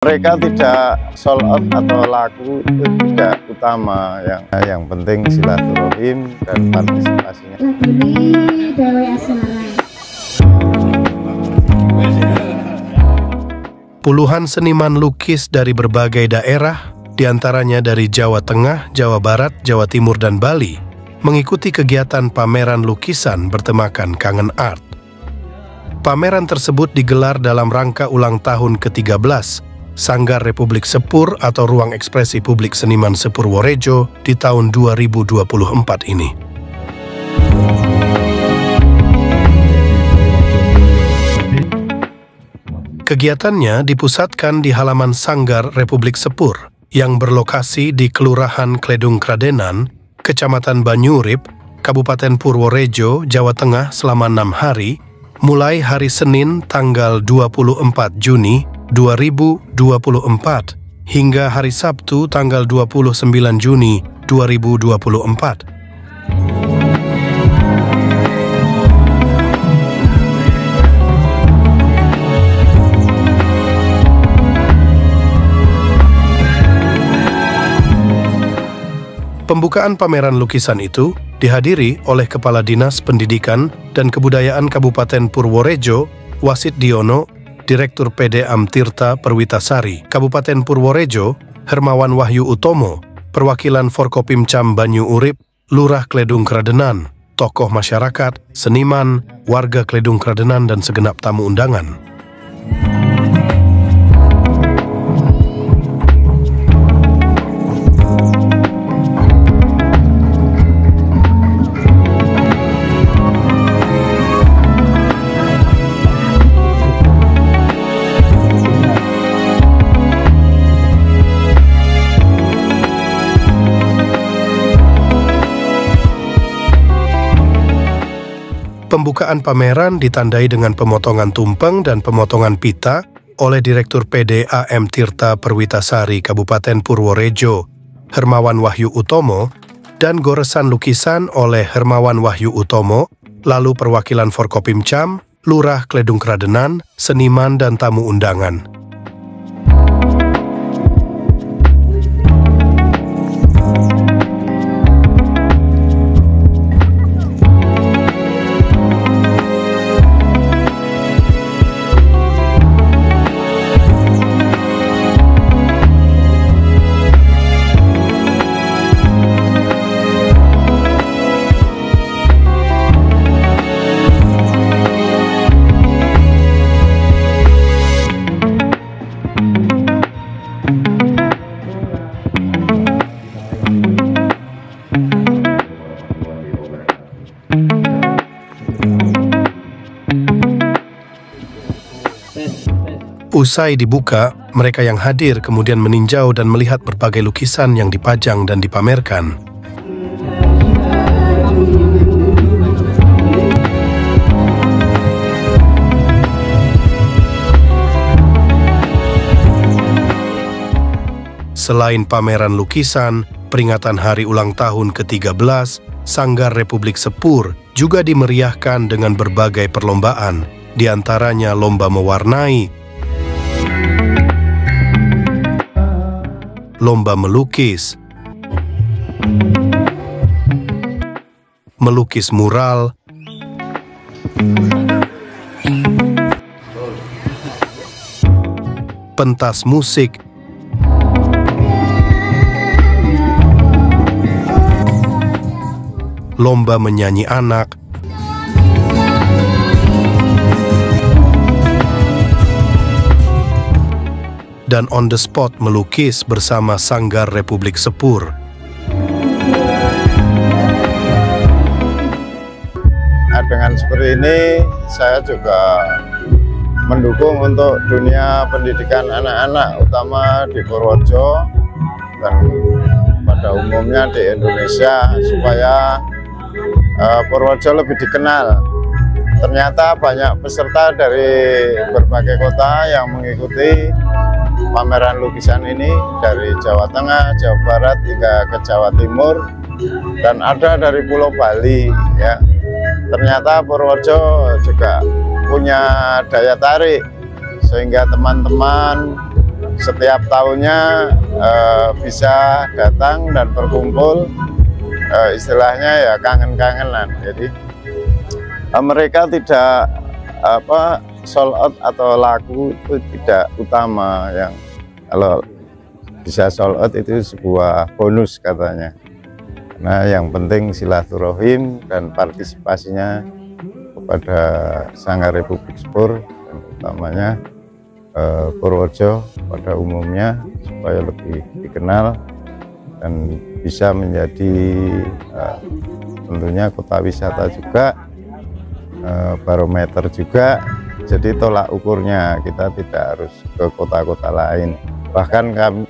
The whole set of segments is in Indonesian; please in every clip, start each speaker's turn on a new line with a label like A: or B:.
A: Mereka tidak sold out atau laku, itu tidak utama. Yang penting silaturahim dan partisipasinya.
B: Ini Dewi Asmara.
C: Puluhan seniman lukis dari berbagai daerah, diantaranya dari Jawa Tengah, Jawa Barat, Jawa Timur, dan Bali, mengikuti kegiatan pameran lukisan bertemakan Kangen Art. Pameran tersebut digelar dalam rangka ulang tahun ke-13 Sanggar Republik Sepur atau Ruang Ekspresi Publik Seniman Sepur Worejo di tahun 2024 ini. Kegiatannya dipusatkan di halaman Sanggar Republik Sepur yang berlokasi di Kelurahan Kledung Kradenan, Kecamatan Banyurip, Kabupaten Purworejo, Jawa Tengah selama 6 hari, mulai hari Senin tanggal 24 Juni 2024 hingga hari Sabtu tanggal 29 Juni 2024. Pembukaan pameran lukisan itu dihadiri oleh Kepala Dinas Pendidikan dan Kebudayaan Kabupaten Purworejo, Wasit Diono, Direktur PD Amtirta Perwitasari, Kabupaten Purworejo, Hermawan Wahyu Utomo, perwakilan Forkopimcam Banyu Urip, Lurah Kledung Kradenan, tokoh masyarakat, seniman, warga Kledung Kradenan, dan segenap tamu undangan. Pembukaan pameran ditandai dengan pemotongan tumpeng dan pemotongan pita oleh Direktur PD AM Tirta Perwitasari Kabupaten Purworejo, Hermawan Wahyu Utomo, dan goresan lukisan oleh Hermawan Wahyu Utomo, lalu perwakilan Forkopimcam, Lurah Kledung Kradenan, seniman, dan tamu undangan. Usai dibuka, mereka yang hadir kemudian meninjau dan melihat berbagai lukisan yang dipajang dan dipamerkan. Selain pameran lukisan, peringatan hari ulang tahun ke-13 Sanggar Republik Sepur juga dimeriahkan dengan berbagai perlombaan, diantaranya lomba mewarnai, lomba melukis, melukis mural, pentas musik, lomba menyanyi anak, dan on the spot melukis bersama Sanggar Republik Sepur.
A: Nah, dengan seperti ini, saya juga mendukung untuk dunia pendidikan anak-anak, utama di Purworejo dan pada umumnya di Indonesia, supaya Purworejo lebih dikenal. Ternyata banyak peserta dari berbagai kota yang mengikuti pameran lukisan ini, dari Jawa Tengah, Jawa Barat hingga ke Jawa Timur, dan ada dari Pulau Bali. Ya, ternyata Purworejo juga punya daya tarik, sehingga teman-teman setiap tahunnya bisa datang dan berkumpul, istilahnya ya kangen-kangenan. Jadi mereka tidak sold out atau laku itu tidak utama, yang kalau bisa sold out itu sebuah bonus katanya. Nah, yang penting silaturahim dan partisipasinya kepada Sanggar Republik Sepur, dan utamanya Purworejo pada umumnya, supaya lebih dikenal dan bisa menjadi tentunya kota wisata juga, barometer juga. Jadi tolak ukurnya kita tidak harus ke kota-kota lain. Bahkan kami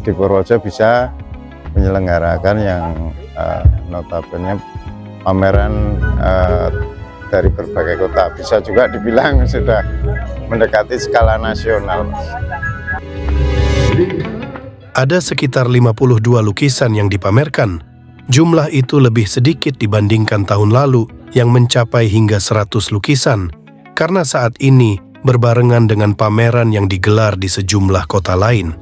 A: di Purworejo bisa menyelenggarakan yang notabene pameran dari berbagai kota, bisa juga dibilang sudah mendekati skala nasional.
C: Ada sekitar 52 lukisan yang dipamerkan. Jumlah itu lebih sedikit dibandingkan tahun lalu yang mencapai hingga 100 lukisan, karena saat ini berbarengan dengan pameran yang digelar di sejumlah kota lain.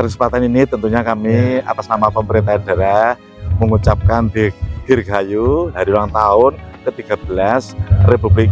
D: Kesempatan ini tentunya kami atas nama pemerintah daerah mengucapkan Dirgahayu hari ulang tahun ke-13 Republik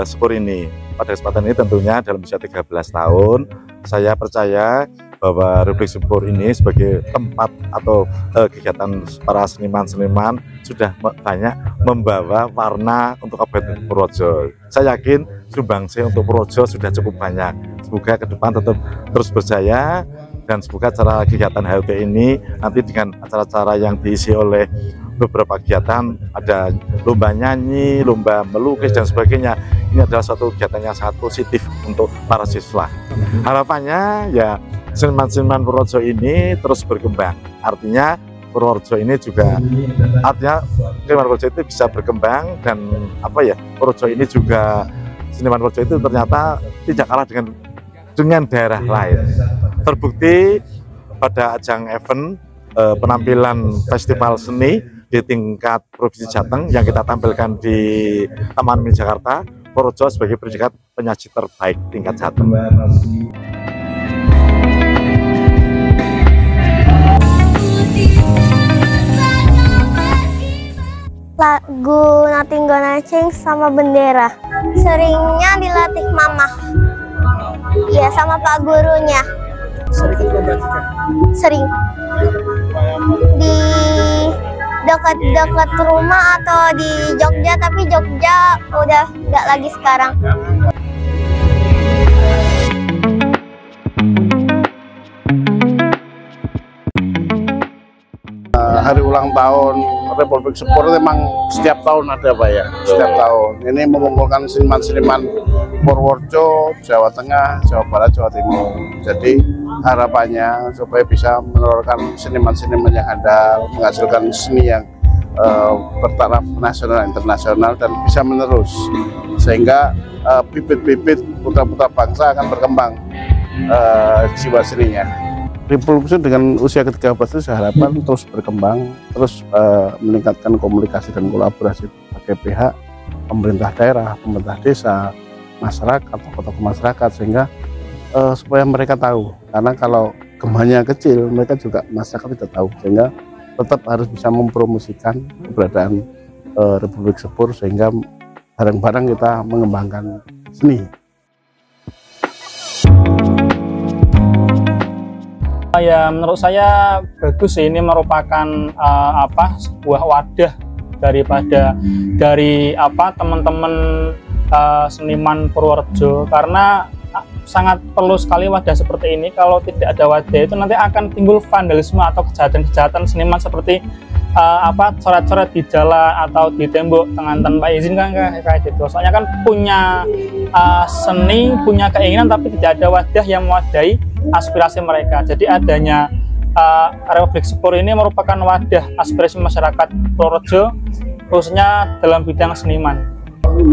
D: Sepur ini. Pada kesempatan ini tentunya dalam usia 13 tahun, saya percaya bahwa Republik Sepur ini sebagai tempat atau kegiatan para seniman-seniman sudah banyak membawa warna untuk Kabupaten Purworejo. Saya yakin sumbangsi untuk Purworejo sudah cukup banyak. Semoga ke depan tetap terus berjaya, dan semoga acara kegiatan HUT ini nanti dengan acara-acara yang diisi oleh beberapa kegiatan, ada lomba nyanyi, lomba melukis dan sebagainya. Ini adalah suatu kegiatan yang sangat positif untuk para siswa. Harapannya ya seniman-seniman Purworejo ini terus berkembang. Artinya Purworejo ini juga, artinya seniman Purworejo itu bisa berkembang, dan Purworejo ini juga, seniman Purworejo itu ternyata tidak kalah dengan daerah lain. Terbukti pada ajang event penampilan festival seni di tingkat Provinsi Jateng yang kita tampilkan di Taman Mini Jakarta, Purworejo sebagai predikat penyaji terbaik tingkat Jateng.
E: Lagu Nothing Gonna Change sama Bendera. Seringnya dilatih mama. Iya, sama pak gurunya. Sering. Di dekat-dekat rumah atau di Jogja, tapi Jogja udah nggak lagi sekarang.
F: Hari ulang tahun Republik Sepur memang setiap tahun ada, Pak ya. Setiap tahun. Ini mengumpulkan seniman-seniman Purworejo, Jawa Tengah, Jawa Barat, Jawa Timur. Jadi harapannya supaya bisa menelurkan seniman-seniman yang handal, menghasilkan seni yang bertaraf nasional internasional dan bisa menerus, sehingga bibit-bibit putra-putra bangsa akan berkembang jiwa seninya. Republik Sepur dengan usia ke-13 itu saya harapkan terus berkembang, terus meningkatkan komunikasi dan kolaborasi sebagai pihak pemerintah daerah, pemerintah desa, masyarakat, tokoh-tokoh masyarakat, sehingga supaya mereka tahu. Karena kalau gembanya kecil, mereka juga masyarakat tidak tahu, sehingga tetap harus bisa mempromosikan keberadaan Republik Sepur, sehingga bareng-bareng kita mengembangkan seni.
G: Ya, menurut saya bagus sih, ini merupakan sebuah wadah dari teman-teman seniman Purworejo, karena sangat perlu sekali wadah seperti ini. Kalau tidak ada wadah itu nanti akan timbul vandalisme atau kejahatan-kejahatan seniman seperti coret-coret di jalan atau di tembok dengan tanpa izin, kan kayak gitu. Soalnya kan punya seni, punya keinginan, tapi tidak ada wadah yang mewadahi aspirasi mereka. Jadi adanya Republik Sepur ini merupakan wadah aspirasi masyarakat Purworejo, khususnya dalam bidang seniman.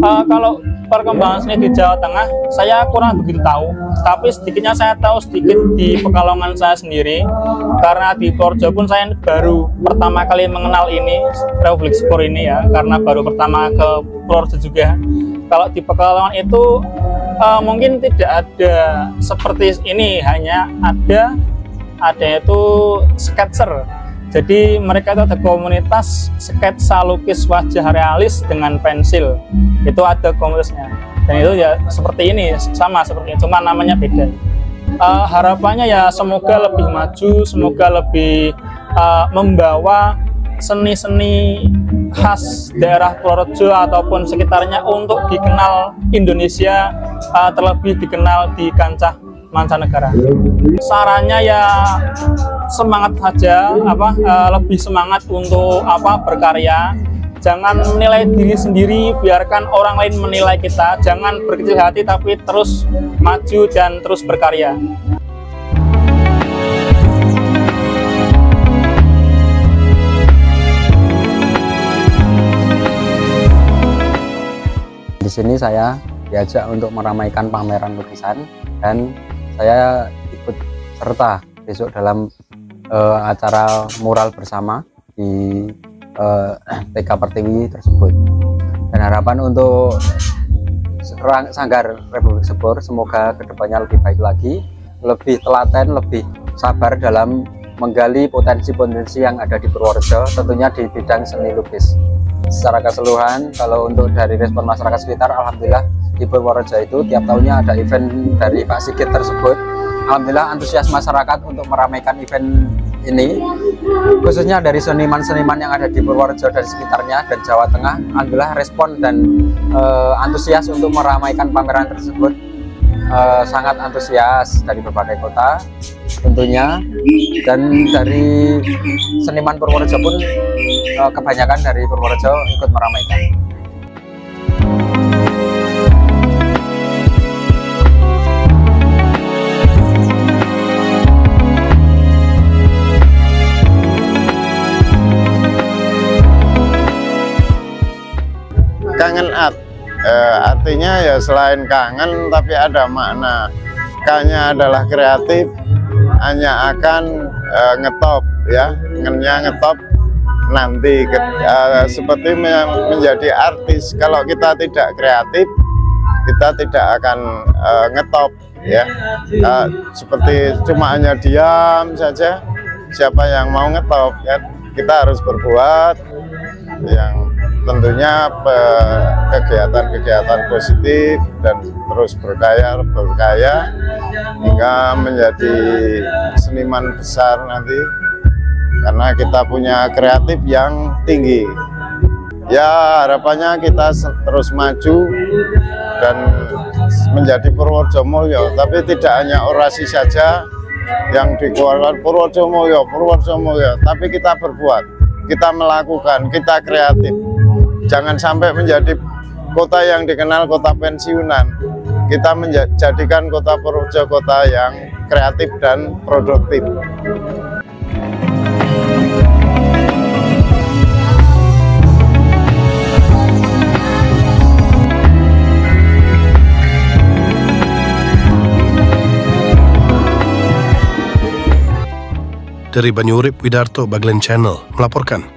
G: Kalau perkembangan seni di Jawa Tengah saya kurang begitu tahu, tapi sedikitnya saya tahu sedikit di Pekalongan saya sendiri, karena di Purworejo pun saya baru pertama kali mengenal ini Republik Sport ini ya, karena baru pertama ke Purworejo juga. Kalau di Pekalongan itu mungkin tidak ada seperti ini, hanya ada itu sketser. Jadi mereka itu ada komunitas sketsa lukis wajah realis dengan pensil. Itu ada komunitasnya. Dan itu ya seperti ini, sama seperti ini, cuma namanya beda. Harapannya ya semoga lebih maju, semoga lebih membawa seni-seni khas daerah Purworejo ataupun sekitarnya untuk dikenal Indonesia, terlebih dikenal di kancah mancanegara. Sarannya ya semangat saja, lebih semangat untuk berkarya. Jangan menilai diri sendiri, biarkan orang lain menilai kita. Jangan berkecil hati, tapi terus maju dan terus berkarya.
H: Di sini saya diajak untuk meramaikan pameran lukisan dan saya ikut serta besok dalam acara mural bersama di TK Pertiwi tersebut. Dan harapan untuk Sanggar Republik Sport semoga kedepannya lebih baik lagi, lebih telaten, lebih sabar dalam menggali potensi-potensi yang ada di Purworejo, tentunya di bidang seni lukis. Secara keseluruhan, kalau untuk dari respon masyarakat sekitar, alhamdulillah di Purworejo itu tiap tahunnya ada event dari Pak Sigit tersebut. Alhamdulillah antusias masyarakat untuk meramaikan event ini, khususnya dari seniman-seniman yang ada di Purworejo dan sekitarnya dan Jawa Tengah. Alhamdulillah respon dan antusias untuk meramaikan pameran tersebut, sangat antusias dari berbagai kota tentunya, dan dari seniman Purworejo pun kebanyakan dari Purworejo ikut meramaikan.
A: Kangen art, artinya ya selain kangen tapi ada makna. K-nya adalah kreatif, hanya akan ngetop ya, ngennya ngetop nanti seperti menjadi artis. Kalau kita tidak kreatif, kita tidak akan ngetop ya, seperti cuma hanya diam saja. Siapa yang mau ngetop ya, kita harus berbuat yang tentunya kegiatan-kegiatan positif dan terus berkarya hingga menjadi seniman besar nanti, karena kita punya kreatif yang tinggi. Ya harapannya kita terus maju dan menjadi Purworejo Mulyo, tapi tidak hanya orasi saja yang dikeluarkan Purworejo Mulyo, tapi kita berbuat, kita melakukan, kita kreatif. Jangan sampai menjadi kota yang dikenal kota pensiunan. Kita menjadikan kota Purworejo kota yang kreatif dan produktif.
C: Dari Banyurip, Widarto Baglen Channel melaporkan.